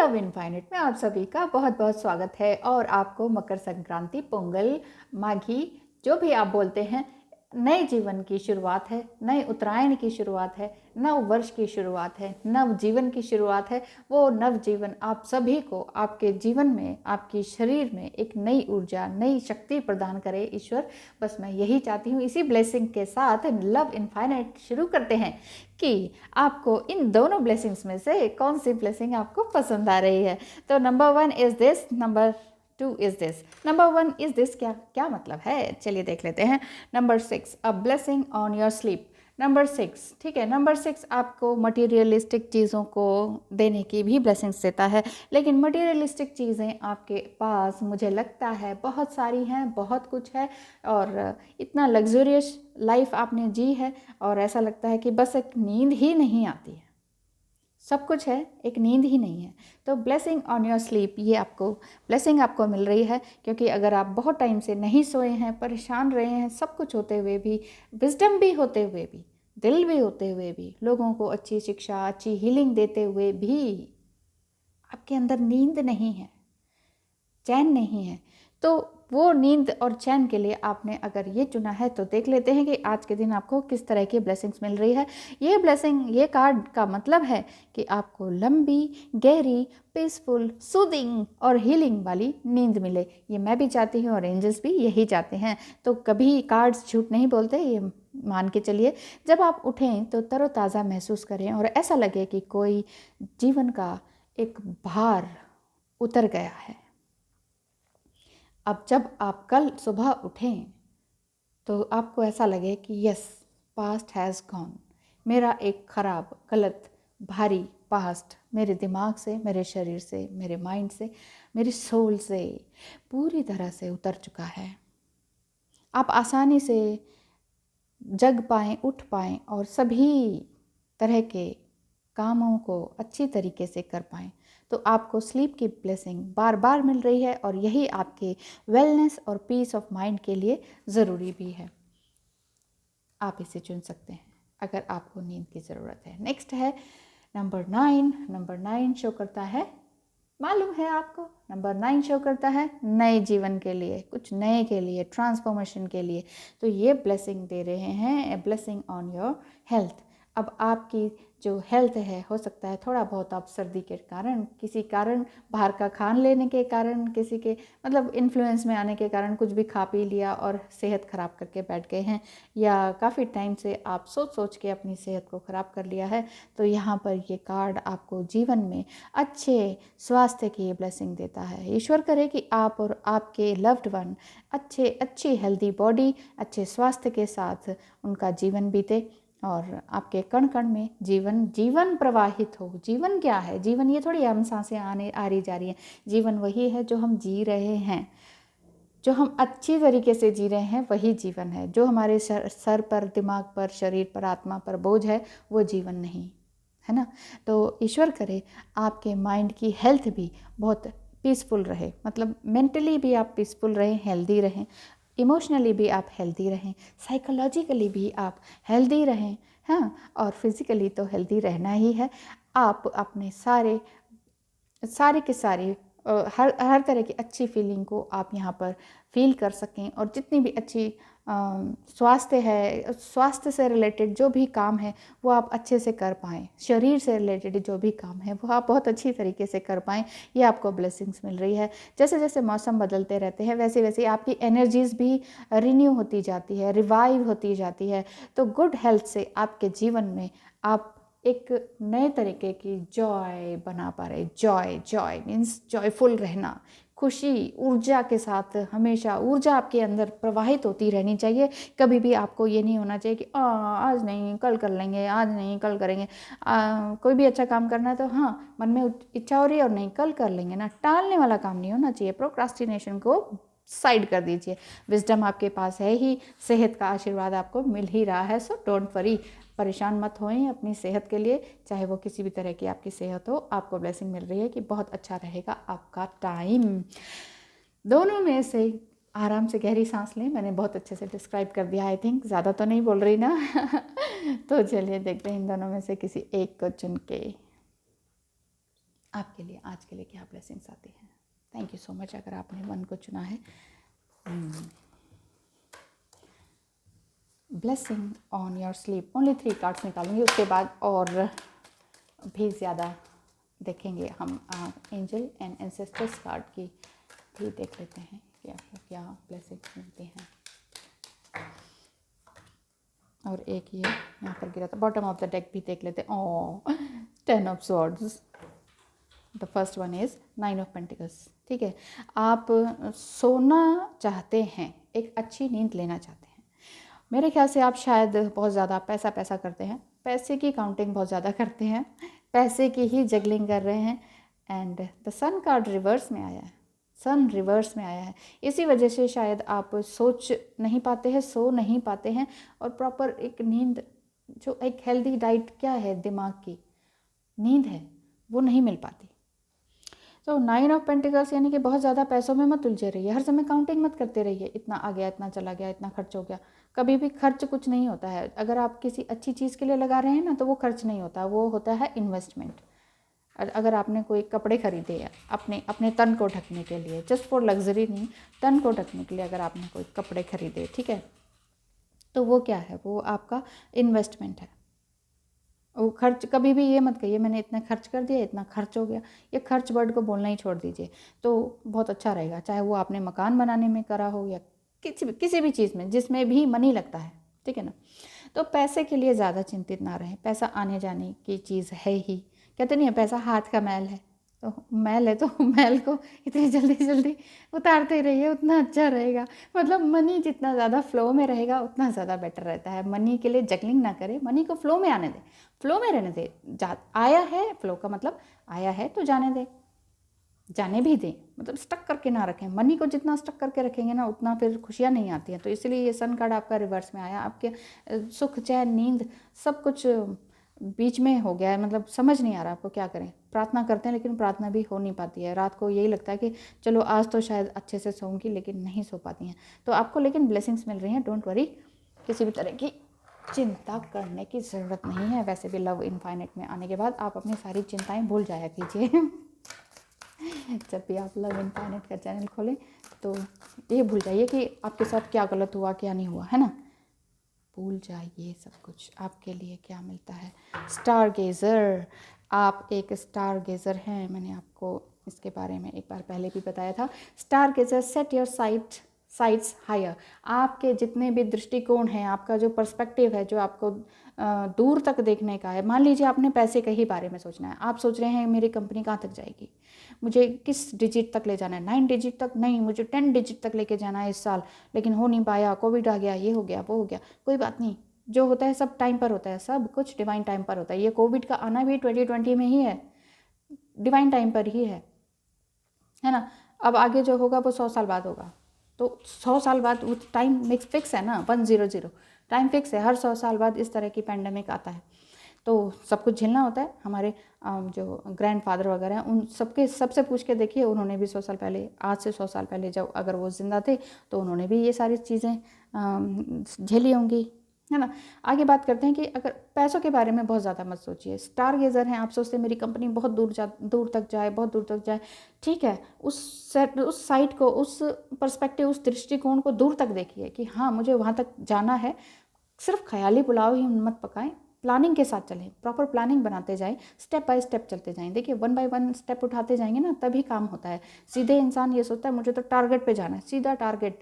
Love infinite में आप सभी का बहुत बहुत स्वागत है। और आपको मकर संक्रांति, पोंगल, माघी, जो भी आप बोलते हैं, नए जीवन की शुरुआत है, नए उत्तरायण की शुरुआत है, नव वर्ष की शुरुआत है, नव जीवन की शुरुआत है। वो नव जीवन आप सभी को आपके जीवन में, आपके शरीर में एक नई ऊर्जा, नई शक्ति प्रदान करे ईश्वर। बस मैं यही चाहती हूँ। इसी ब्लेसिंग के साथ लव इनफाइनाइट शुरू करते हैं कि आपको इन दोनों ब्लेसिंग्स में से कौन सी ब्लेसिंग आपको पसंद आ रही है। तो number 1 is this, number 2 is this. Number 1 is this क्या क्या मतलब है, चलिए देख लेते हैं। Number 6, a blessing on your sleep. Number 6, ठीक है, नंबर 6 आपको मटीरियलिस्टिक चीज़ों को देने की भी ब्लेसिंग्स देता है। लेकिन मटीरियलिस्टिक चीज़ें आपके पास मुझे लगता है बहुत सारी हैं, बहुत कुछ है, और इतना लग्जूरियस लाइफ आपने जी है, और ऐसा लगता है कि बस एक नींद ही नहीं आती है। सब कुछ है, एक नींद ही नहीं है। तो ब्लेसिंग ऑन योर स्लीप, ये आपको ब्लेसिंग आपको मिल रही है। क्योंकि अगर आप बहुत टाइम से नहीं सोए हैं, परेशान रहे हैं, सब कुछ होते हुए भी, विजडम भी होते हुए भी, दिल भी होते हुए भी, लोगों को अच्छी शिक्षा, अच्छी हीलिंग देते हुए भी आपके अंदर नींद नहीं है, चैन नहीं है, तो वो नींद और चैन के लिए आपने अगर ये चुना है, तो देख लेते हैं कि आज के दिन आपको किस तरह की ब्लेसिंग्स मिल रही है। ये ब्लेसिंग, ये कार्ड का मतलब है कि आपको लंबी, गहरी, पीसफुल, सूदिंग और हीलिंग वाली नींद मिले। ये मैं भी चाहती हूँ और एंजल्स भी यही चाहते हैं। तो कभी कार्ड्स झूठ नहीं बोलते, ये मान के चलिए। जब आप उठें तो तरोताज़ा महसूस करें और ऐसा लगे कि कोई जीवन का एक भार उतर गया है। अब जब आप कल सुबह उठें तो आपको ऐसा लगे कि यस, पास्ट हैज़ गॉन। मेरा एक ख़राब, गलत, भारी पास्ट मेरे दिमाग से, मेरे शरीर से, मेरे माइंड से, मेरी सोल से पूरी तरह से उतर चुका है। आप आसानी से जग पाएँ, उठ पाएँ और सभी तरह के कामों को अच्छी तरीके से कर पाएँ। तो आपको स्लीप की ब्लेसिंग बार बार मिल रही है, और यही आपके वेलनेस और पीस ऑफ माइंड के लिए ज़रूरी भी है। आप इसे चुन सकते हैं अगर आपको नींद की ज़रूरत है। नेक्स्ट है नंबर 9। नंबर 9 शो करता है, मालूम है आपको, नंबर 9 शो करता है नए जीवन के लिए, कुछ नए के लिए, ट्रांसफॉर्मेशन के लिए। तो ये ब्लेसिंग दे रहे हैं, a blessing on your health. अब आपकी जो हेल्थ है, हो सकता है थोड़ा बहुत आप सर्दी के कारण, किसी कारण, बाहर का खान लेने के कारण, किसी के मतलब इन्फ्लुएंस में आने के कारण कुछ भी खा पी लिया और सेहत ख़राब करके बैठ गए हैं, या काफ़ी टाइम से आप सोच सोच के अपनी सेहत को ख़राब कर लिया है। तो यहाँ पर ये कार्ड आपको जीवन में अच्छे स्वास्थ्य की ब्लेसिंग देता है। ईश्वर करे कि आप और आपके लव्ड वन अच्छी हेल्दी बॉडी, अच्छे स्वास्थ्य के साथ उनका जीवन बीते, और आपके कण कण में जीवन प्रवाहित हो। जीवन क्या है? जीवन ये थोड़ी हम सांसें आने आ रही जा रही हैं। जीवन वही है जो हम जी रहे हैं, जो हम अच्छी तरीके से जी रहे हैं, वही जीवन है। जो हमारे सर पर, दिमाग पर, शरीर पर, आत्मा पर बोझ है, वो जीवन नहीं है ना। तो ईश्वर करे आपके माइंड की हेल्थ भी बहुत पीसफुल रहे, मतलब मेंटली भी आप पीसफुल रहें, हेल्दी रहें, इमोशनली भी आप हेल्दी रहें, साइकोलॉजिकली भी आप हेल्दी रहें, हाँ, और फिज़िकली तो हेल्दी रहना ही है। आप अपने सारे के सारे हर तरह की अच्छी फीलिंग को आप यहाँ पर फील कर सकें, और जितनी भी अच्छी स्वास्थ्य है, स्वास्थ्य से रिलेटेड जो भी काम है वो आप अच्छे से कर पाएँ, शरीर से रिलेटेड जो भी काम है वो आप बहुत अच्छी तरीके से कर पाएँ। ये आपको ब्लेसिंग्स मिल रही है। जैसे जैसे मौसम बदलते रहते हैं, वैसे वैसे आपकी एनर्जीज़ भी रिन्यू होती जाती है, रिवाइव होती जाती है। तो गुड हेल्थ से आपके जीवन में आप एक नए तरीके की जॉय बना पा रहे। जॉय मीन्स जॉयफुल रहना, खुशी, ऊर्जा के साथ, हमेशा ऊर्जा आपके अंदर प्रवाहित होती रहनी चाहिए। कभी भी आपको ये नहीं होना चाहिए कि आज नहीं, कल कर लेंगे, आज नहीं, कल करेंगे। कोई भी अच्छा काम करना है तो हाँ, मन में इच्छा हो रही है और नहीं, कल कर लेंगे ना, टालने वाला काम नहीं होना चाहिए। प्रोक्रास्टिनेशन को साइड कर दीजिए। विजडम आपके पास है ही, सेहत का आशीर्वाद आपको मिल ही रहा है। सो डोंट वरी, परेशान मत होएं अपनी सेहत के लिए, चाहे वो किसी भी तरह की आपकी सेहत हो। आपको ब्लेसिंग मिल रही है कि बहुत अच्छा रहेगा आपका टाइम। दोनों में से आराम से गहरी सांस लें। मैंने बहुत अच्छे से डिस्क्राइब कर दिया, आई थिंक ज़्यादा तो नहीं बोल रही ना। तो चलिए देखते हैं इन दोनों में से किसी एक को चुन के। आपके लिए आज के लिए क्या ब्लेसिंग्स आती हैं। थैंक यू सो मच अगर आपने 1 को चुना है। Blessing on your sleep, only 3 cards निकालूंगी, उसके बाद और भी ज़्यादा देखेंगे हम। एंजल एंड एंसेस्टर्स कार्ड की भी देख लेते हैं कि आपको क्या ब्लेसिंग्स मिलती हैं। और एक ये यहाँ पर गिरा था, बॉटम ऑफ द डेक भी देख लेते हैं। ओह, 10 of swords, the first one is 9 of pentacles. ठीक है, आप सोना चाहते हैं, एक अच्छी नींद लेना चाहते हैं। मेरे ख्याल से आप शायद बहुत ज़्यादा पैसा करते हैं, पैसे की काउंटिंग बहुत ज़्यादा करते हैं, पैसे की ही जगलिंग कर रहे हैं। And the sun card reverse में आया है, सन रिवर्स में आया है। इसी वजह से शायद आप सोच नहीं पाते हैं, सो नहीं पाते हैं, और प्रॉपर एक नींद, जो एक हेल्दी डाइट क्या है, दिमाग की नींद है, वो नहीं मिल पाती। तो 9 ऑफ पेंटिकल्स यानी कि बहुत ज़्यादा पैसों में मत उलझे रहिए, हर समय काउंटिंग मत करते रहिए, इतना आ गया, इतना चला गया, इतना खर्च हो गया। कभी भी खर्च कुछ नहीं होता है। अगर आप किसी अच्छी चीज़ के लिए लगा रहे हैं ना, तो वो खर्च नहीं होता, वो होता है इन्वेस्टमेंट। अगर आपने कोई कपड़े खरीदे हैं अपने तन को ढकने के लिए, जस्ट फॉर लग्जरी नहीं, तन को ढकने के लिए अगर आपने कोई कपड़े खरीदे, ठीक है, तो वो क्या है, वो आपका इन्वेस्टमेंट है। वो खर्च, कभी भी ये मत कहिए मैंने इतना खर्च कर दिया, इतना खर्च हो गया। ये खर्च वर्ड को बोलना ही छोड़ दीजिए, तो बहुत अच्छा रहेगा। चाहे वो आपने मकान बनाने में करा हो या किसी भी चीज़ में जिसमें भी मनी लगता है, ठीक है ना। तो पैसे के लिए ज़्यादा चिंतित ना रहें, पैसा आने जाने की चीज़ है ही। कहते नहीं है पैसा हाथ का मैल है, तो मैल है तो मैल को इतनी जल्दी उतारते रहिए, उतना अच्छा रहेगा। मतलब मनी जितना ज़्यादा फ्लो में रहेगा उतना ज़्यादा बेटर रहता है। मनी के लिए जगलिंग ना करें, मनी को फ्लो में आने दें, फ्लो में रहने दें। आया है, फ्लो का मतलब आया है तो जाने दें, जाने भी दें, मतलब स्टक करके ना रखें। मनी को जितना स्टक करके रखेंगे ना, उतना फिर खुशियाँ नहीं आती हैं। तो इसलिए ये सन कार्ड आपका रिवर्स में आया, आपके सुख, चैन, नींद सब कुछ बीच में हो गया है। मतलब समझ नहीं आ रहा आपको क्या करें। प्रार्थना करते हैं लेकिन प्रार्थना भी हो नहीं पाती है। रात को यही लगता है कि चलो आज तो शायद अच्छे से सोऊंगी, लेकिन नहीं सो पाती हैं। तो आपको लेकिन ब्लेसिंग्स मिल रही हैं, डोंट वरी, किसी भी तरह की चिंता करने की ज़रूरत नहीं है। वैसे भी लव इनफाइनाइट में आने के बाद आप अपनी सारी चिंताएं भूल जाया कीजिए। जब भी आप लव इनफाइनाइट का चैनल खोलें तो ये भूल जाइए कि आपके साथ क्या गलत हुआ, क्या नहीं हुआ, है ना। भूल जाइए सब कुछ। आपके लिए क्या मिलता है, स्टार गेज़र। आप एक स्टार गेज़र हैं, मैंने आपको इसके बारे में एक बार पहले भी बताया था। Star gazer, set your sights higher. आपके जितने भी दृष्टिकोण हैं, आपका जो पर्सपेक्टिव है, जो आपको दूर तक देखने का है। मान लीजिए आपने पैसे के ही बारे में सोचना है, आप सोच रहे हैं मेरी कंपनी कहाँ तक जाएगी, मुझे किस डिजिट तक ले जाना है, 9 डिजिट तक नहीं, मुझे 10 डिजिट तक लेके जाना है इस साल, लेकिन हो नहीं पाया, कोविड आ गया, ये हो गया, वो हो गया। कोई बात नहीं, जो होता है सब टाइम पर होता है, सब कुछ डिवाइन टाइम पर होता है। ये कोविड का आना भी 2020 में ही है, डिवाइन टाइम पर ही है ना। अब आगे जो होगा वो 100 साल बाद होगा, तो 100 साल बाद वो टाइम मिक्स फिक्स है ना, 100 टाइम फिक्स है। हर 100 साल बाद इस तरह की पैंडमिक आता है, तो सब कुछ झेलना होता है। हमारे जो ग्रैंडफादर वगैरह हैं, उन सबसे पूछ के देखिए, उन्होंने भी 100 साल पहले, आज से 100 साल पहले जब अगर वो ज़िंदा थे तो उन्होंने भी ये सारी चीज़ें झेली होंगी, है ना। आगे बात करते हैं कि अगर पैसों के बारे में बहुत ज़्यादा मत सोचिए। स्टार गेज़र हैं आप, सोचते हैं मेरी कंपनी बहुत दूर तक जाए, बहुत दूर तक जाए। ठीक है, उस साइट को, उस पर्सपेक्टिव, उस दृष्टिकोण को दूर तक देखिए कि हाँ मुझे वहाँ तक जाना है। सिर्फ ख्याली पुलाव ही मत पकाएं, प्लानिंग के साथ चलें, प्रॉपर प्लानिंग बनाते जाएं, स्टेप बाय स्टेप चलते जाएं। देखिए 1 बाय 1 स्टेप उठाते जाएंगे ना, तभी काम होता है। सीधे इंसान ये सोचता है मुझे तो टारगेट पे जाना है, सीधा टारगेट,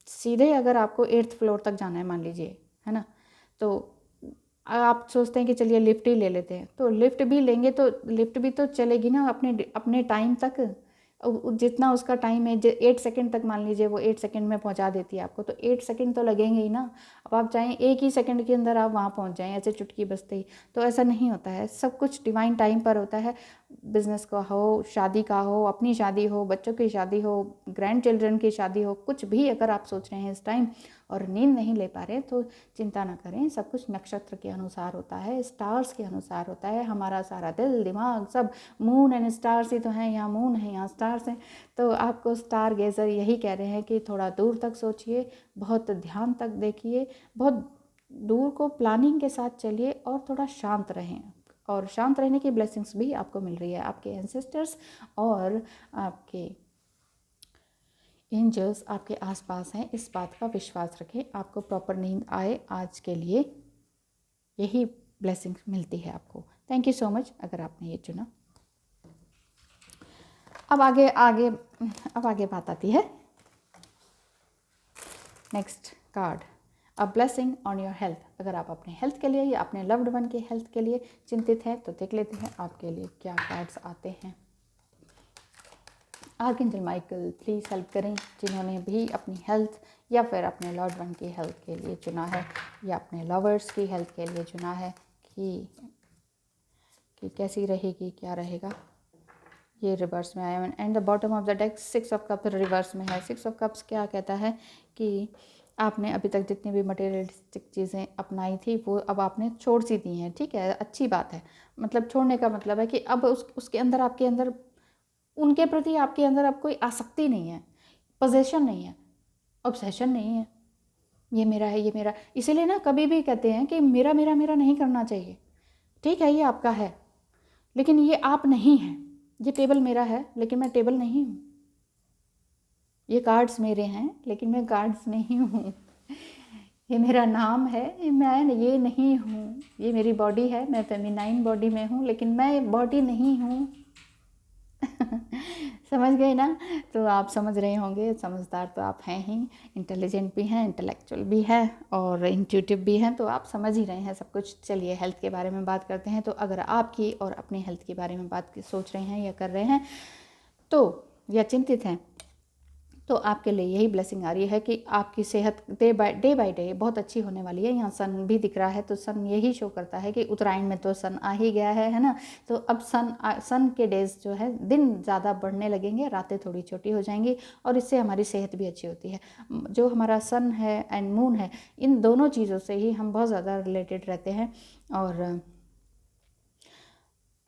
सीधे अगर आपको 8th फ्लोर तक जाना है मान लीजिए, है ना, तो आप सोचते हैं कि चलिए लिफ्ट ही ले लेते हैं, तो लिफ्ट भी लेंगे तो लिफ्ट भी तो चलेगी ना अपने टाइम तक। जितना उसका टाइम है, 8 सेकंड तक मान लीजिए, वो 8 सेकंड में पहुंचा देती है आपको, तो 8 सेकंड तो लगेंगे ही ना। अब आप चाहें 1 ही सेकंड के अंदर आप वहाँ पहुंच जाएं ऐसे चुटकी बजते ही, तो ऐसा नहीं होता है। सब कुछ डिवाइन टाइम पर होता है। बिजनेस का हो, शादी का हो, अपनी शादी हो, बच्चों की शादी हो, ग्रैंड चिल्ड्रन की शादी हो, कुछ भी अगर आप सोच रहे हैं इस टाइम और नींद नहीं ले पा रहे, तो चिंता ना करें। सब कुछ नक्षत्र के अनुसार होता है, स्टार्स के अनुसार होता है। हमारा सारा दिल, दिमाग सब मून एंड स्टार्स ही तो हैं। यहाँ मून है, यहाँ स्टार्स हैं। तो आपको स्टार गेजर यही कह रहे हैं कि थोड़ा दूर तक सोचिए, बहुत ध्यान तक देखिए, बहुत दूर को प्लानिंग के साथ चलिए और थोड़ा शांत रहें। और शांत रहने की ब्लेसिंग्स भी आपको मिल रही है। आपके एंसेस्टर्स और आपके एंजल्स आपके आसपास हैं, इस बात का विश्वास रखें। आपको प्रॉपर नींद आए, आज के लिए यही ब्लेसिंग्स मिलती है आपको। थैंक यू सो मच अगर आपने ये चुना। अब आगे बात आती है next card, a blessing on your health. अगर आप अपने हेल्थ के लिए या अपने लव्ड वन के हेल्थ के लिए चिंतित हैं तो देख लेते हैं आपके लिए क्या कार्ड्स आते हैं। आर्कएंजल माइकल प्लीज़ हेल्प करें, जिन्होंने भी अपनी हेल्थ या फिर अपने लव्ड वन की हेल्थ के लिए चुना है या अपने लवर्स की हेल्थ के लिए चुना है कि कैसी रहेगी, क्या रहेगा। ये रिवर्स में आया and the bottom of the deck 6 of cups reverse में है। 6 ऑफ कप्स क्या कहता है कि आपने अभी तक जितनी भी मटेरियलिस्टिक चीज़ें अपनाई थी वो अब आपने छोड़ सी दी हैं। ठीक है, अच्छी बात है। मतलब छोड़ने का मतलब है कि अब उसके अंदर आपके अंदर उनके प्रति आपके अंदर अब कोई आसक्ति नहीं है, पोजेशन नहीं है, ऑब्सेशन नहीं है, ये मेरा है, ये मेरा। इसीलिए ना कभी भी कहते हैं कि मेरा मेरा मेरा नहीं करना चाहिए। ठीक है, ये आपका है लेकिन ये आप नहीं हैं। ये टेबल मेरा है लेकिन मैं टेबल नहीं हूँ। ये कार्ड्स मेरे हैं लेकिन मैं कार्ड्स नहीं हूँ। ये मेरा नाम है, मैं ये नहीं हूँ। ये मेरी बॉडी है, मैं फेमिनाइन बॉडी में हूँ लेकिन मैं बॉडी नहीं हूँ। समझ गए ना? तो आप समझ रहे होंगे, समझदार तो आप हैं ही, इंटेलिजेंट भी हैं, इंटेलेक्चुअल भी हैं और इंट्यूटिव भी हैं, तो आप समझ ही रहे हैं सब कुछ। चलिए हेल्थ के बारे में बात करते हैं। तो अगर आपकी और अपनी हेल्थ के बारे में बात सोच रहे हैं या कर रहे हैं तो या चिंतित हैं तो आपके लिए यही ब्लेसिंग आ रही है कि आपकी सेहत डे बाय डे बहुत अच्छी होने वाली है। यहाँ सन भी दिख रहा है तो सन यही शो करता है कि उत्तरायण में तो सन आ ही गया है ना। तो अब सन के डेज जो है, दिन ज़्यादा बढ़ने लगेंगे, रातें थोड़ी छोटी हो जाएंगी और इससे हमारी सेहत भी अच्छी होती है। जो हमारा सन है एंड मून है, इन दोनों चीज़ों से ही हम बहुत ज़्यादा रिलेटेड रहते हैं और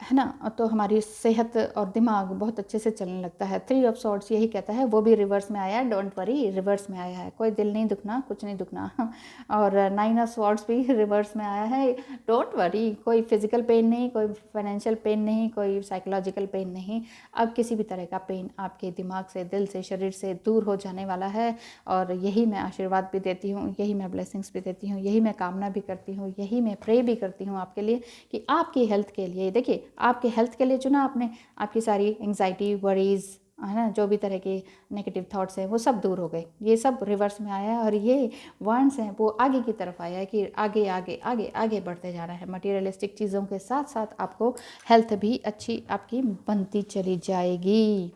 है ना। तो हमारी सेहत और दिमाग बहुत अच्छे से चलने लगता है। 3 ऑफ सॉर्ड्स यही कहता है, वो भी रिवर्स में आया है। डोंट वरी, रिवर्स में आया है, कोई दिल नहीं दुखना, कुछ नहीं दुखना। और 9 ऑफ सॉर्ड्स भी रिवर्स में आया है। डोंट वरी, कोई फिजिकल पेन नहीं, कोई फाइनेंशियल पेन नहीं, कोई साइकोलॉजिकल पेन नहीं। अब किसी भी तरह का पेन आपके दिमाग से, दिल से, शरीर से दूर हो जाने वाला है। और यही मैं आशीर्वाद भी देती हूँ, यही मैं ब्लेसिंग्स भी देती हूँ, यही मैं कामना भी करती हूँ, यही मैं प्रे भी करती हूँ आपके लिए कि आपकी हेल्थ के लिए, देखिए आपके हेल्थ के लिए चुना आपने, आपकी सारी एंग्जाइटी, वरीज, है ना, जो भी तरह के नेगेटिव थॉट्स हैं वो सब दूर हो गए। ये सब रिवर्स में आया है और ये वांड्स हैं वो आगे की तरफ आया है कि आगे आगे आगे आगे बढ़ते जा रहा है। मटीरियलिस्टिक चीज़ों के साथ साथ आपको हेल्थ भी अच्छी आपकी बनती चली जाएगी।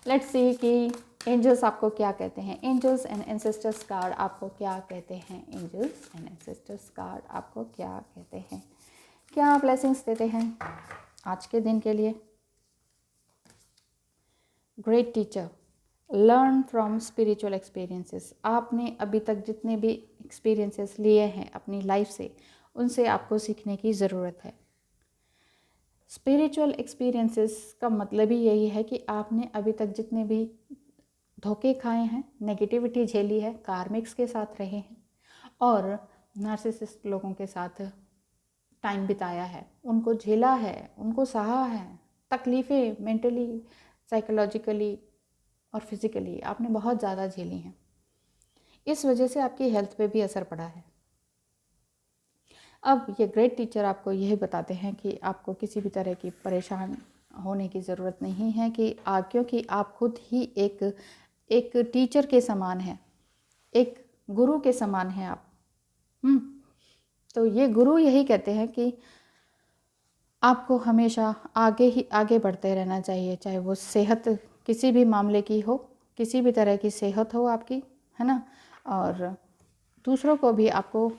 लेट्स सी कि एंजल्स आपको क्या कहते हैं। एंजल्स एंड एंसेस्टर्स कार्ड आपको क्या कहते हैं। एंजल्स एंड एंसेस्टर्स कार्ड आपको क्या कहते हैं, क्या ब्लेसिंग्स देते हैं आज के दिन के लिए। Great teacher, learn from spiritual experiences. आपने अभी तक जितने भी एक्सपीरियंसेस लिए हैं अपनी लाइफ से, उनसे आपको सीखने की ज़रूरत है। स्पिरिचुअल एक्सपीरियंसेस का मतलब ही यही है कि आपने अभी तक जितने भी धोखे खाए हैं, नेगेटिविटी झेली है, कार्मिक्स के साथ रहे हैं और नार्सिसिस्ट लोगों के साथ टाइम बिताया है, उनको झेला है, उनको सहा है, तकलीफ़ें मेंटली, साइकोलॉजिकली और फिज़िकली आपने बहुत ज़्यादा झेली हैं। इस वजह से आपकी हेल्थ पे भी असर पड़ा है। अब ये ग्रेट टीचर आपको यही बताते हैं कि आपको किसी भी तरह की परेशान होने की ज़रूरत नहीं है कि क्योंकि आप खुद ही एक टीचर के समान हैं, एक गुरु के समान हैं आप। तो ये गुरु यही कहते हैं कि आपको हमेशा आगे बढ़ते रहना चाहिए, चाहे वो सेहत किसी भी मामले की हो, किसी भी तरह की सेहत हो आपकी, है ना। और दूसरों को भी आपको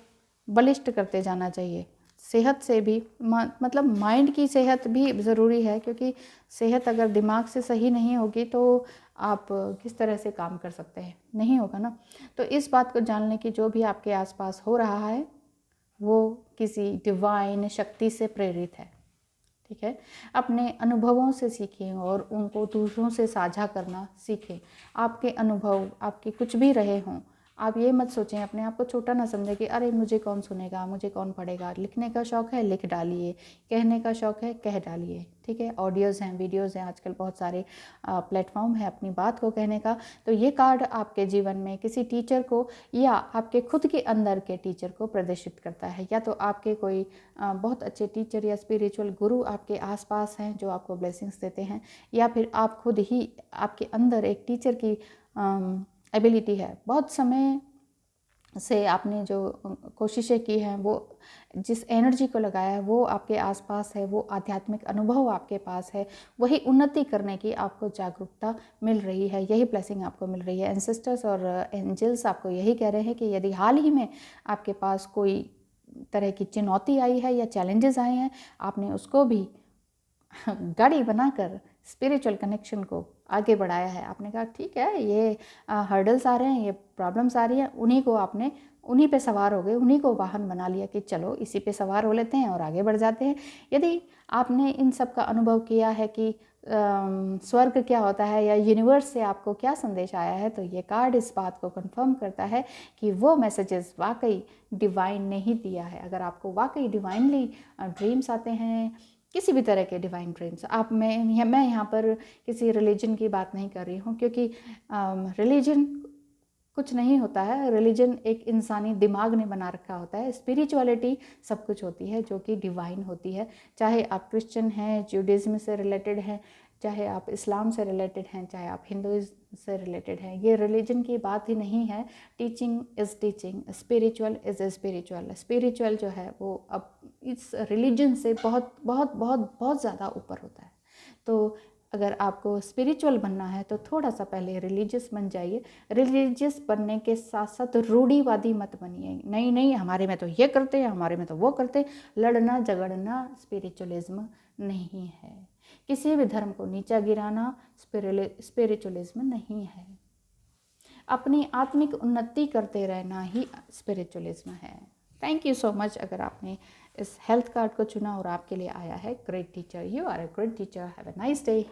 बलिष्ठ करते जाना चाहिए। सेहत से भी मतलब माइंड की सेहत भी ज़रूरी है, क्योंकि सेहत अगर दिमाग से सही नहीं होगी तो आप किस तरह से काम कर सकते हैं, नहीं होगा ना। तो इस बात को जानने की जो भी आपके आसपास हो रहा है वो किसी डिवाइन शक्ति से प्रेरित है। ठीक है, अपने अनुभवों से सीखें और उनको दूसरों से साझा करना सीखें। आपके अनुभव, आपके कुछ भी रहे हों, आप ये मत सोचें, अपने आप को छोटा ना समझें कि अरे मुझे कौन सुनेगा, मुझे कौन पढ़ेगा। लिखने का शौक़ है, लिख डालिए। कहने का शौक़ है, कह डालिए। ठीक है, ऑडियोज़ हैं, वीडियोज़ हैं, आजकल बहुत सारे प्लेटफॉर्म है अपनी बात को कहने का। तो ये कार्ड आपके जीवन में किसी टीचर को या आपके खुद के अंदर के टीचर को प्रदर्शित करता है, या तो आपके कोई बहुत अच्छे टीचर या स्पिरिचुअल गुरु आपके आसपास हैं जो आपको ब्लेसिंग्स देते हैं, या फिर आप खुद ही, आपके अंदर एक टीचर की एबिलिटी है। बहुत समय से आपने जो कोशिशें की हैं, वो जिस एनर्जी को लगाया है वो आपके आसपास है, वो आध्यात्मिक अनुभव आपके पास है, वही उन्नति करने की आपको जागरूकता मिल रही है, यही ब्लेसिंग आपको मिल रही है। एंसेस्टर्स और एंजल्स आपको यही कह रहे हैं कि यदि हाल ही में आपके पास कोई तरह की चुनौती आई है या चैलेंजेस आए हैं, आपने उसको भी गाड़ी बनाकर स्पिरिचुअल कनेक्शन को आगे बढ़ाया है। आपने कहा ठीक है, ये हर्डल्स आ रहे हैं, ये प्रॉब्लम्स आ रही हैं, उन्हीं को आपने उन्हीं पे सवार हो गए, उन्हीं को वाहन बना लिया कि चलो इसी पे सवार हो लेते हैं और आगे बढ़ जाते हैं। यदि आपने इन सब का अनुभव किया है कि स्वर्ग क्या होता है या यूनिवर्स से आपको क्या संदेश आया है, तो ये कार्ड इस बात को कंफर्म करता है कि वो मैसेजेस वाकई डिवाइन ने ही दिया है। अगर आपको वाकई डिवाइनली ड्रीम्स आते हैं, किसी भी तरह के डिवाइन ड्रीम्स, मैं यहाँ पर किसी रिलीजन की बात नहीं कर रही हूँ, क्योंकि रिलीजन कुछ नहीं होता है। रिलीजन एक इंसानी दिमाग ने बना रखा होता है। स्पिरिचुअलिटी सब कुछ होती है जो कि डिवाइन होती है। चाहे आप क्रिश्चियन हैं, जूडिज्म से रिलेटेड हैं, चाहे आप इस्लाम से रिलेटेड हैं, चाहे आप हिंदुइज्म से रिलेटेड हैं, ये रिलीजन की बात ही नहीं है। Teaching is teaching, spiritual is spiritual. Spiritual जो है वो अब इस रिलीजन से बहुत बहुत बहुत बहुत ज़्यादा ऊपर होता है। तो अगर आपको स्पिरिचुअल बनना है तो थोड़ा सा पहले रिलीजियस बन जाइए। रिलीजियस बनने के साथ साथ रूढ़िवादी मत बनिए। नहीं नहीं, हमारे में तो ये करते हैं, हमारे में तो वो करते। लड़ना झगड़ना स्पिरिचुअलिज्म नहीं है। किसी भी धर्म को नीचा गिराना स्पिरिचुअलिज्म नहीं है। अपनी आत्मिक उन्नति करते रहना ही स्पिरिचुअलिज्म है। थैंक यू सो मच अगर आपने इस हेल्थ कार्ड को चुना और आपके लिए आया है great teacher. You are a great teacher. Have a nice day.